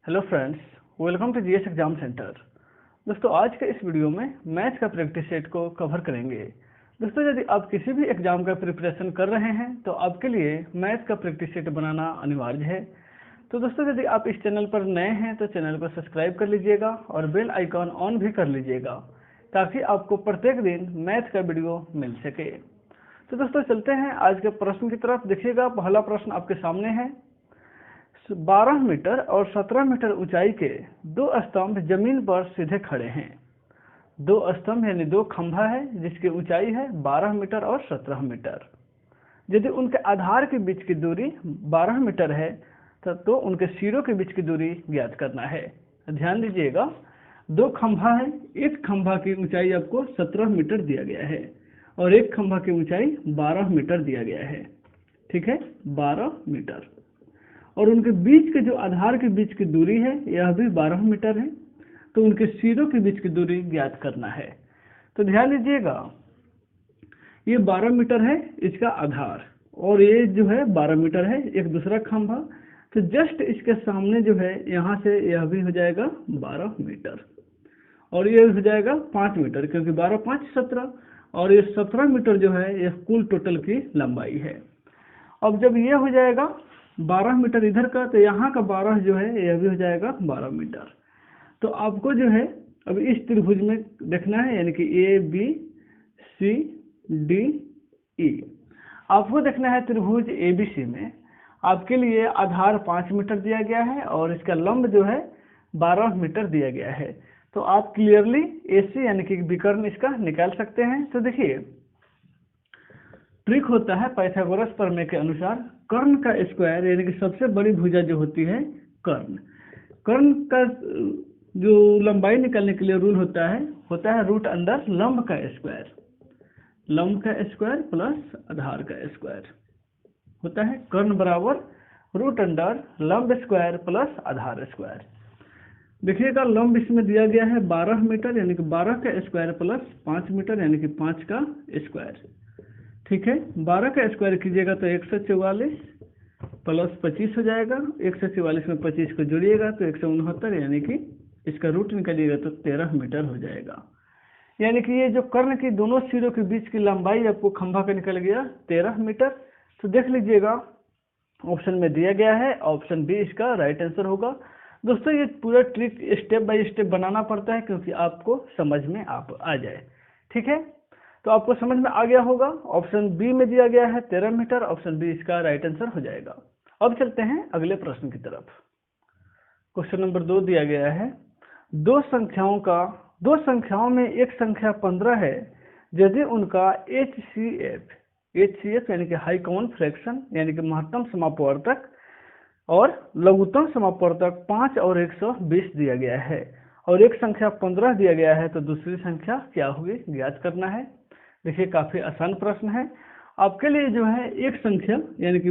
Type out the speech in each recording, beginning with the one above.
Hello friends, welcome to GS exam centre. दोस्तों, आज के इस वीडियो में मैथ्स का प्रैक्टिस सेट को कवर करेंगे। दोस्तों, यदि आप किसी भी एग्जाम का प्रिपरेशन कर रहे हैं तो आपके लिए मैथ्स का प्रैक्टिस सेट बनाना अनिवार्य है। तो दोस्तों, यदि आप इस चैनल पर नए हैं तो चैनल को सब्सक्राइब कर लीजिएगा और बेल आइकॉन ऑन भी कर लीजिएगा ताकि आपको प्रत्येक दिन मैथ्स का वीडियो मिल सके। तो दोस्तों, चलते हैं आज के प्रश्न की तरफ। देखिएगा, पहला प्रश्न आपके सामने है। 12 मीटर और 17 मीटर ऊंचाई के दो स्तंभ जमीन पर सीधे खड़े हैं। दो स्तंभ यानी दो खंभा है जिसकी ऊंचाई है 12 मीटर और 17 मीटर। यदि उनके आधार के बीच की दूरी 12 मीटर है तो उनके सिरों के बीच की दूरी ज्ञात करना है। ध्यान दीजिएगा, दो खंभा है, एक खंभा की ऊंचाई आपको 17 मीटर दिया गया है और एक खंभा की ऊंचाई 12 मीटर दिया गया है। ठीक है, 12 मीटर। और उनके बीच के जो आधार के बीच की दूरी है यह भी 12 मीटर है। तो उनके सिरों के बीच की दूरी ज्ञात करना है। तो ध्यान दीजिएगा, ये 12 मीटर है इसका आधार और ये जो है 12 मीटर है एक दूसरा खंभा। तो जस्ट इसके सामने जो है यहाँ से यह भी हो जाएगा 12 मीटर और ये हो जाएगा 5 मीटर, क्योंकि 12 5 17 और ये 17 मीटर जो है यह कुल टोटल की लंबाई है। अब जब ये हो जाएगा 12 मीटर इधर का तो यहाँ का 12 जो है यह भी हो जाएगा 12 मीटर। तो आपको जो है अब इस त्रिभुज में देखना है, यानी कि A B C D E. आपको देखना है त्रिभुज एबीसी में आपके लिए आधार 5 मीटर दिया गया है और इसका लंब जो है 12 मीटर दिया गया है। तो आप क्लियरली एसी यानी कि विकर्ण इसका निकाल सकते हैं। तो देखिए, ट्रिक होता है पाइथागोरस प्रमेय के अनुसार, कर्ण का स्क्वायर यानी कि सबसे बड़ी भुजा जो होती है कर्ण का जो लंबाई निकालने के लिए रूल होता है रूट अंडर लंब का स्क्वायर प्लस आधार का स्क्वायर होता है। कर्ण बराबर रूट अंडर लंब स्क्वायर प्लस आधार स्क्वायर। देखिएगा, लंब इसमें दिया गया है 12 मीटर यानी कि 12 का स्क्वायर प्लस 5 मीटर यानी कि 5 का स्क्वायर। ठीक है, 12 का स्क्वायर कीजिएगा तो 144 प्लस 25 हो जाएगा। 144 में 25 को जोड़िएगा तो 169 यानी कि इसका रूट निकालिएगा तो 13 मीटर हो जाएगा। यानी कि ये जो कर्ण की दोनों सिरों के बीच की लंबाई आपको खंभा का निकल गया 13 मीटर। तो देख लीजिएगा, ऑप्शन में दिया गया है, ऑप्शन बी इसका राइट आंसर होगा। दोस्तों, ये पूरा ट्रिक स्टेप बाय स्टेप बनाना पड़ता है क्योंकि आपको समझ में आ जाए। ठीक है, तो आपको समझ में आ गया होगा। ऑप्शन बी में दिया गया है 13 मीटर, ऑप्शन बी इसका राइट आंसर हो जाएगा। अब चलते हैं अगले प्रश्न की तरफ। क्वेश्चन नंबर 2 दिया गया है। दो संख्याओं में एक संख्या 15 है यदि उनका HCF यानी कि हाई कॉमन फ्रैक्शन यानी कि महत्तम समापवर्तक और लघुत्तम समापवर्तक 5 और 120 दिया गया है और एक संख्या 15 दिया गया है, तो दूसरी संख्या क्या होगी ज्ञात करना है। देखिए, काफी आसान प्रश्न है आपके लिए। जो है एक संख्या यानी कि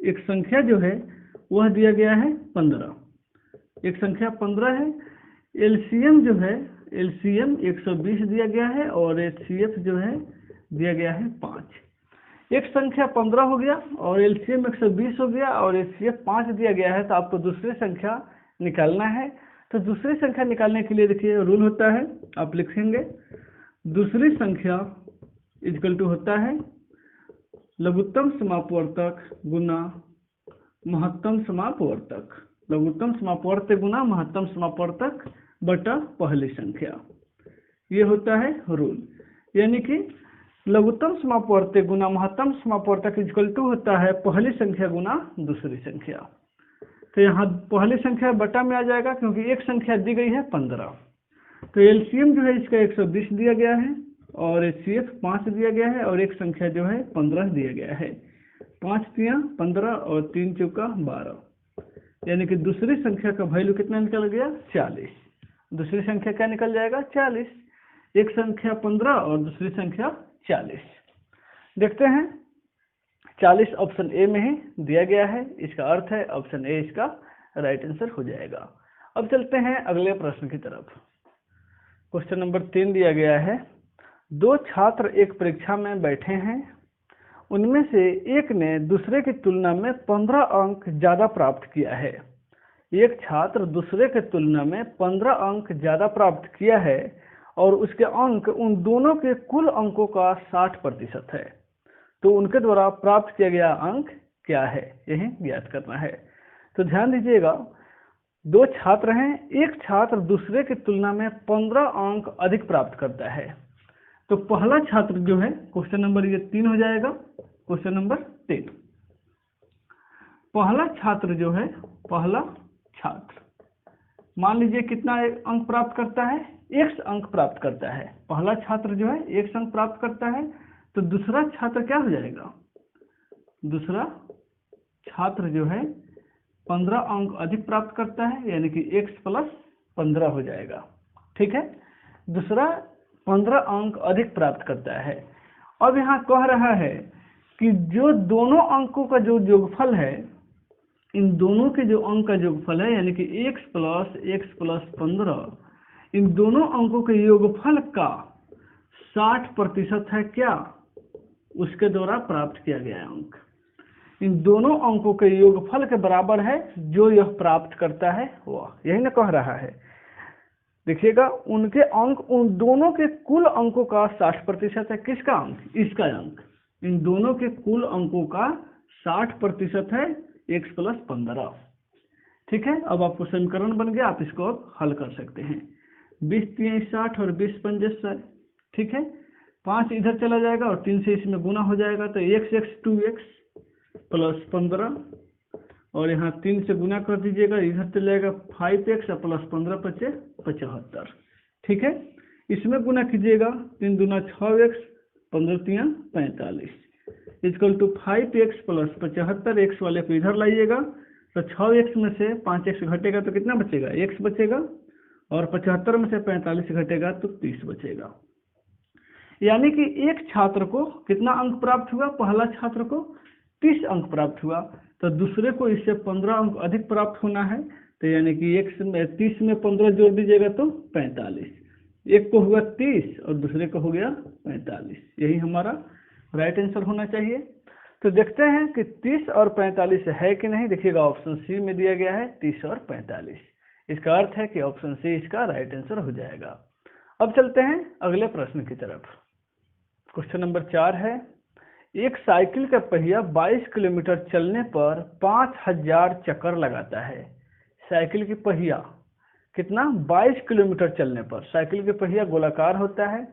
एक संख्या जो है वह दिया गया है 15, एक संख्या 15 है। एलसीएम जो है एलसीएम 120 दिया गया है और एचसीएफ जो है दिया गया है 5। एक संख्या 15 हो गया और एलसीएम 120 हो गया और एचसीएफ 5 दिया गया है, तो आपको दूसरी संख्या निकालना है। तो दूसरी संख्या निकालने के लिए देखिए रूल होता है, आप लिखेंगे दूसरी संख्या इक्वल टू होता है लघुत्तम समापवर्तक गुना महत्तम समापवर्तक, लघुत्तम समापवर्तक गुना महत्तम समापवर्तक बटा पहली संख्या। ये होता है रूल, यानी कि लघुत्तम समापवर्तक गुना महत्तम समापवर्तक इक्वल टू होता है पहली संख्या गुना दूसरी संख्या। तो यहाँ पहली संख्या बटा में आ जाएगा क्योंकि एक संख्या दी गई है 15। तो एलसीएम जो है इसका 120 दिया गया है और एचसीएफ 5 दिया गया है और एक संख्या जो है 15 दिया गया है। 5 तियां 15 और 3 चौका 12, यानी कि दूसरी संख्या का वैल्यू कितना निकल गया 40। दूसरी संख्या क्या निकल जाएगा 40। एक संख्या 15 और दूसरी संख्या 40। देखते हैं, 40 ऑप्शन ए में ही दिया गया है, इसका अर्थ है ऑप्शन ए इसका राइट आंसर हो जाएगा। अब चलते हैं अगले प्रश्न की तरफ। क्वेश्चन नंबर 3 दिया गया है। दो छात्र एक परीक्षा में बैठे हैं, उनमें से एक ने दूसरे की तुलना में 15 अंक ज्यादा प्राप्त किया है। एक छात्र दूसरे के तुलना में 15 अंक ज़्यादा प्राप्त किया है और उसके अंक उन दोनों के कुल अंकों का 60% है, तो उनके द्वारा प्राप्त किया गया अंक क्या है, यही ज्ञात करना है। तो ध्यान दीजिएगा, दो छात्र हैं, एक छात्र दूसरे की तुलना में 15 अंक अधिक प्राप्त करता है। तो पहला छात्र जो है, क्वेश्चन नंबर ये 3 हो जाएगा, क्वेश्चन नंबर 3। पहला छात्र जो है, पहला छात्र मान लीजिए कितना अंक प्राप्त करता है, x अंक प्राप्त करता है। पहला छात्र जो है x अंक प्राप्त करता है, तो दूसरा छात्र क्या हो जाएगा, दूसरा छात्र जो है 15 अंक अधिक प्राप्त करता है, यानी कि x + 15 हो जाएगा। ठीक है, दूसरा 15 अंक अधिक प्राप्त करता है। अब यहाँ कह रहा है कि जो दोनों अंकों का जो योगफल है, इन दोनों के जो अंक का योगफल है, यानी कि x + 15, इन दोनों अंकों के योगफल का 60% है क्या, उसके द्वारा प्राप्त किया गया अंक। इन दोनों अंकों के योगफल के बराबर है जो यह प्राप्त करता है वह, यही ना कह रहा है। देखिएगा, उनके अंक उन दोनों के कुल अंकों का 60% है। किसका अंक, इसका अंक। इन दोनों के कुल अंकों का 60% है x + 15। ठीक है, अब आपको समीकरण बन गया, आप इसको अब हल कर सकते हैं। 20 × 3 = 60 और 20 × 5 = 100। ठीक है, 5 इधर चला जाएगा और 3 से इसमें गुना हो जाएगा, तो x 2x + 15, और यहाँ 3 से गुना कर दीजिएगा, इधर चला जाएगा 5x + 15 = 75। ठीक है, इसमें गुना कीजिएगा, 3 दूना 6x, 15 3 45 = 5x + 75। x वाले को इधर लाइएगा, तो 6x में से 5x घटेगा तो कितना बचेगा, x बचेगा, और 75 में से 45 घटेगा तो 30 बचेगा। यानी कि एक छात्र को कितना अंक प्राप्त हुआ, पहला छात्र को 30 अंक प्राप्त हुआ, तो दूसरे को इससे 15 अंक अधिक प्राप्त होना है। तो यानी कि 30 में 15 जोड़ दीजिएगा तो 45, एक को हुआ 30 और दूसरे को हो गया 45, यही हमारा राइट आंसर होना चाहिए। तो देखते हैं कि 30 और 45 है कि नहीं। देखिएगा, ऑप्शन सी में दिया गया है 30 और 45, इसका अर्थ है कि ऑप्शन सी इसका राइट आंसर हो जाएगा। अब चलते हैं अगले प्रश्न की तरफ। क्वेश्चन नंबर 4 है, एक साइकिल का पहिया 22 किलोमीटर चलने पर 5000 चक्कर लगाता है। साइकिल की पहिया कितना, 22 किलोमीटर चलने पर। साइकिल के पहिया गोलाकार होता है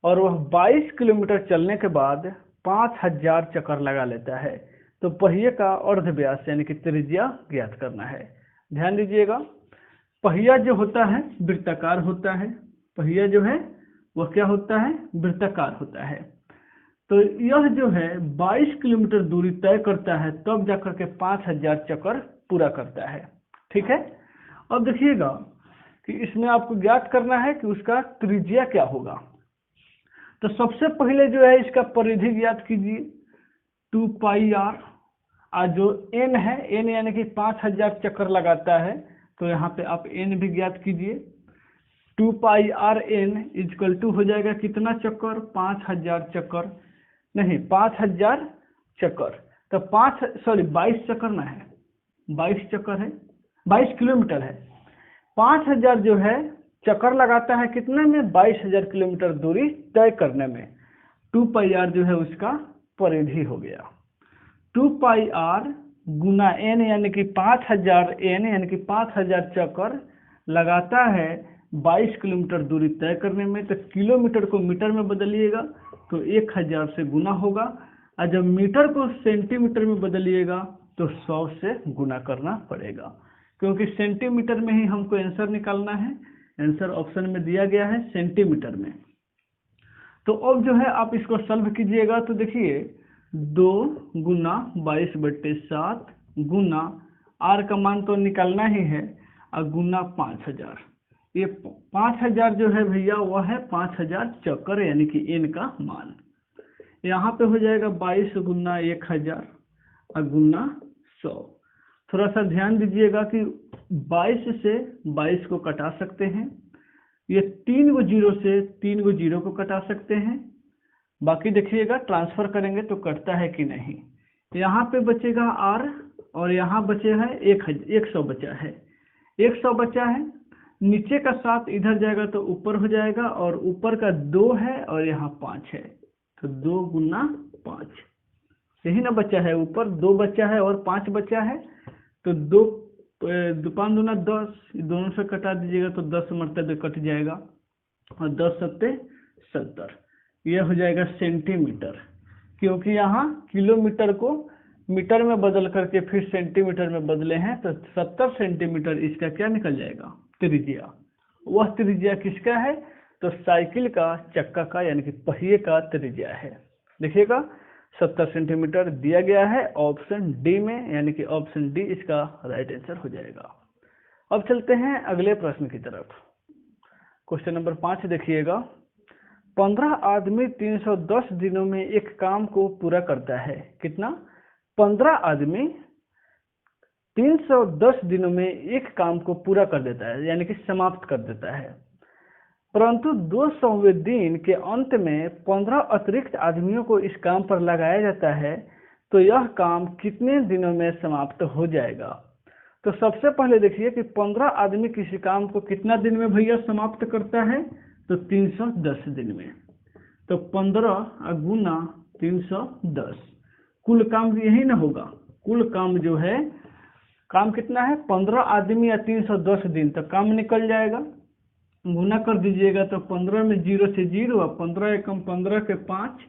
और वह 22 किलोमीटर चलने के बाद 5000 चक्कर लगा लेता है। तो पहिए का अर्धव्यास यानी कि त्रिज्या ज्ञात करना है। ध्यान दीजिएगा, पहिया जो होता है वृत्ताकार होता है। पहिया जो है वह क्या होता है, वृत्ताकार होता है। तो यह जो है 22 किलोमीटर दूरी तय करता है, तब जाकर के 5000 चक्कर पूरा करता है। ठीक है, अब देखिएगा कि इसमें आपको ज्ञात करना है कि उसका त्रिज्या क्या होगा। तो सबसे पहले जो है इसका परिधि ज्ञात कीजिए, 2πr। आज जो n है, n यानी कि 5000 चक्कर लगाता है, तो यहाँ पे आप n भी ज्ञात कीजिए। 2πrn = हो जाएगा कितना चक्कर, 5000 चक्कर, नहीं 5000 चक्कर, तो 22 चक्कर ना है, 22 चक्कर है, 22 किलोमीटर है। 5000 जो है चक्कर लगाता है कितने में, 22000 किलोमीटर दूरी तय करने में। 2πr जो है उसका परिधि हो गया। 2πr गुना n यानी कि 5000 n यानी कि 5000 चक्कर लगाता है 22 किलोमीटर दूरी तय करने में। तो किलोमीटर को मीटर में बदलिएगा तो 1000 से गुना होगा, और जब मीटर को सेंटीमीटर में बदलिएगा तो 100 से गुना करना पड़ेगा, क्योंकि सेंटीमीटर में ही हमको आंसर निकालना है। आंसर ऑप्शन में दिया गया है सेंटीमीटर में। तो अब जो है आप इसको सॉल्व कीजिएगा, तो देखिए 2 गुना 22/7 गुना r का मान तो निकालना ही है, और गुना 5000। ये 5000 जो है भैया वह है 5000 चक्कर, यानी कि n का मान। यहाँ पे हो जाएगा 22 गुना 1000 और गुना 100। थोड़ा सा ध्यान दीजिएगा कि 22 से 22 को कटा सकते हैं, ये 3 गो 0 से 3 गो 0 को कटा सकते हैं। बाकी देखिएगा ट्रांसफर करेंगे तो कटता है कि नहीं। यहाँ पे बचेगा r और यहाँ बचे है 100 बचा है। 100 बचा है, नीचे का 7 इधर जाएगा तो ऊपर हो जाएगा, और ऊपर का 2 है और यहाँ 5 है, तो 2 गुना 5 यही ना बचा है। ऊपर 2 बचा है और 5 बचा है, तो 2 5 दूना 10, दोनों से कटा दीजिएगा तो 10 मरतबे कट जाएगा, और 10 सत्ते 70, यह हो जाएगा सेंटीमीटर। क्योंकि यहाँ किलोमीटर को मीटर में बदल करके फिर सेंटीमीटर में बदले हैं, तो 70 सेंटीमीटर इसका क्या निकल जाएगा, त्रिज्या। वह त्रिज्या किसका है, तो साइकिल का चक्का का यानी कि पहिए का त्रिज्या है। देखिएगा 70 सेंटीमीटर दिया गया है ऑप्शन डी में, यानी कि ऑप्शन डी इसका राइट आंसर हो जाएगा। अब चलते हैं अगले प्रश्न की तरफ। क्वेश्चन नंबर 5 देखिएगा, 15 आदमी 310 दिनों में एक काम को पूरा करता है। कितना? 15 आदमी 310 दिनों में एक काम को पूरा कर देता है, यानी कि समाप्त कर देता है। परंतु 200वें दिन के अंत में 15 अतिरिक्त आदमियों को इस काम पर लगाया जाता है, तो यह काम कितने दिनों में समाप्त हो जाएगा? तो सबसे पहले देखिए कि 15 आदमी किसी काम को कितना दिन में भैया समाप्त करता है, तो 310 दिन में। तो 15 गुना 310, कुल काम यही ना होगा। कुल काम जो है, काम कितना है, 15 आदमी या 310 दिन, तो काम निकल जाएगा। गुना कर दीजिएगा तो 15 में 0 से 0, और 15 एकम 15 के 5,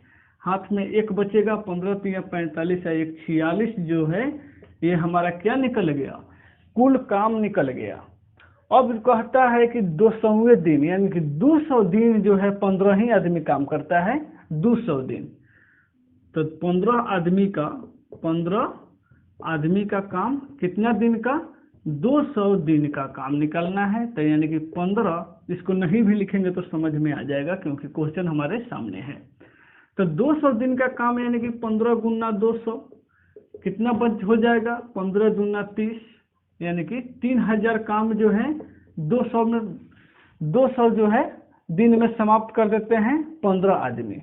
हाथ में 1 बचेगा, 15 3 45 या 1 46 जो है, ये हमारा क्या निकल गया, कुल काम निकल गया। अब कहता है कि 200वें दिन, यानी कि 200 दिन जो है 15 ही आदमी काम करता है, 200 दिन। तो 15 आदमी का काम कितना दिन का, 200 दिन का काम निकालना है। तो यानी कि 15, इसको नहीं भी लिखेंगे तो समझ में आ जाएगा क्योंकि क्वेश्चन हमारे सामने है। तो 200 दिन का काम यानी कि 15 गुना 200 कितना बच हो जाएगा, 15 दूना 30, यानी कि 3000 काम जो है 200 जो है दिन में समाप्त कर देते हैं 15 आदमी।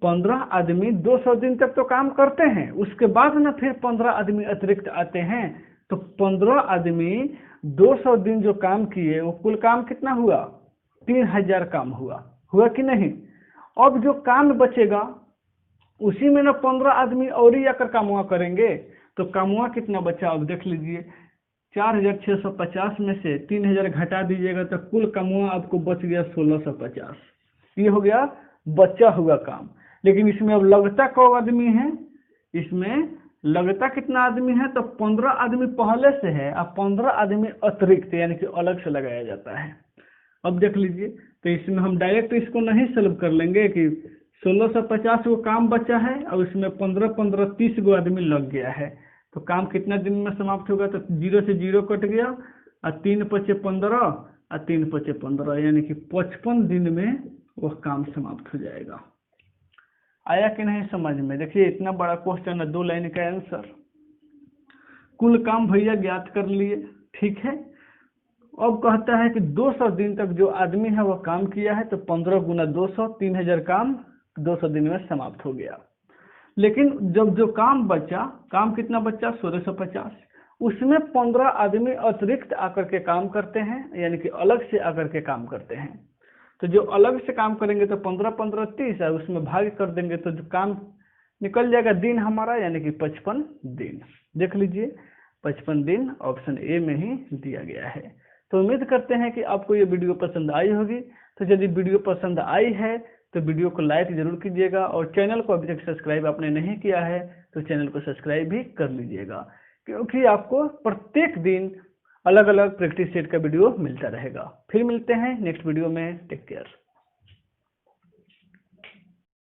15 आदमी 200 दिन तक तो काम करते हैं, उसके बाद ना फिर 15 आदमी अतिरिक्त आते हैं, तो 15 आदमी 200 दिन जो काम किए वो कुल काम कितना हुआ, 3000 काम हुआ कि नहीं। अब जो काम बचेगा उसी में ना 15 आदमी और ही आकर कामुआ करेंगे, तो कामुआ कितना बचा अब देख लीजिए, 4650 में से 3000 घटा दीजिएगा तो कुल कामुआ आपको बच गया 1650। ये हो गया बचा हुआ काम। लेकिन इसमें अब लगता कौ आदमी है, इसमें लगता कितना आदमी है, तो 15 आदमी पहले से है और 15 आदमी अतिरिक्त यानी कि अलग से लगाया जाता है। अब देख लीजिए, तो इसमें हम डायरेक्ट इसको नहीं सॉल्व कर लेंगे कि 1650 को काम बचा है और इसमें 15 30 गो आदमी लग गया है, तो काम कितना दिन में समाप्त होगा, तो 0 से 0 कट गया, और 3 5 15 और 3 5 15, यानी कि 55 दिन में वह काम समाप्त हो जाएगा। आया कि नहीं समझ में? देखिए इतना बड़ा क्वेश्चन है, 2 लाइन का आंसर। कुल काम भैया ज्ञात कर लिए, ठीक है। अब कहता है कि 200 दिन तक जो आदमी है वह काम किया है, तो 15 गुना 200, 3000 काम 200 दिन में समाप्त हो गया। लेकिन जब जो काम बचा, काम कितना बचा, 1650, उसमें 15 आदमी अतिरिक्त आकर के काम करते हैं, यानी कि अलग से आकर के काम करते हैं। तो जो अलग से काम करेंगे तो 15 30 है, उसमें भाग कर देंगे तो जो काम निकल जाएगा दिन हमारा, यानी कि 55 दिन। देख लीजिए 55 दिन ऑप्शन ए में ही दिया गया है। तो उम्मीद करते हैं कि आपको ये वीडियो पसंद आई होगी। तो यदि वीडियो पसंद आई है तो वीडियो को लाइक जरूर कीजिएगा, और चैनल को अभी तक सब्सक्राइब आपने नहीं किया है तो चैनल को सब्सक्राइब भी कर लीजिएगा, क्योंकि आपको प्रत्येक दिन अलग अलग प्रैक्टिस सेट का वीडियो मिलता रहेगा। फिर मिलते हैं नेक्स्ट वीडियो में, टेक केयर।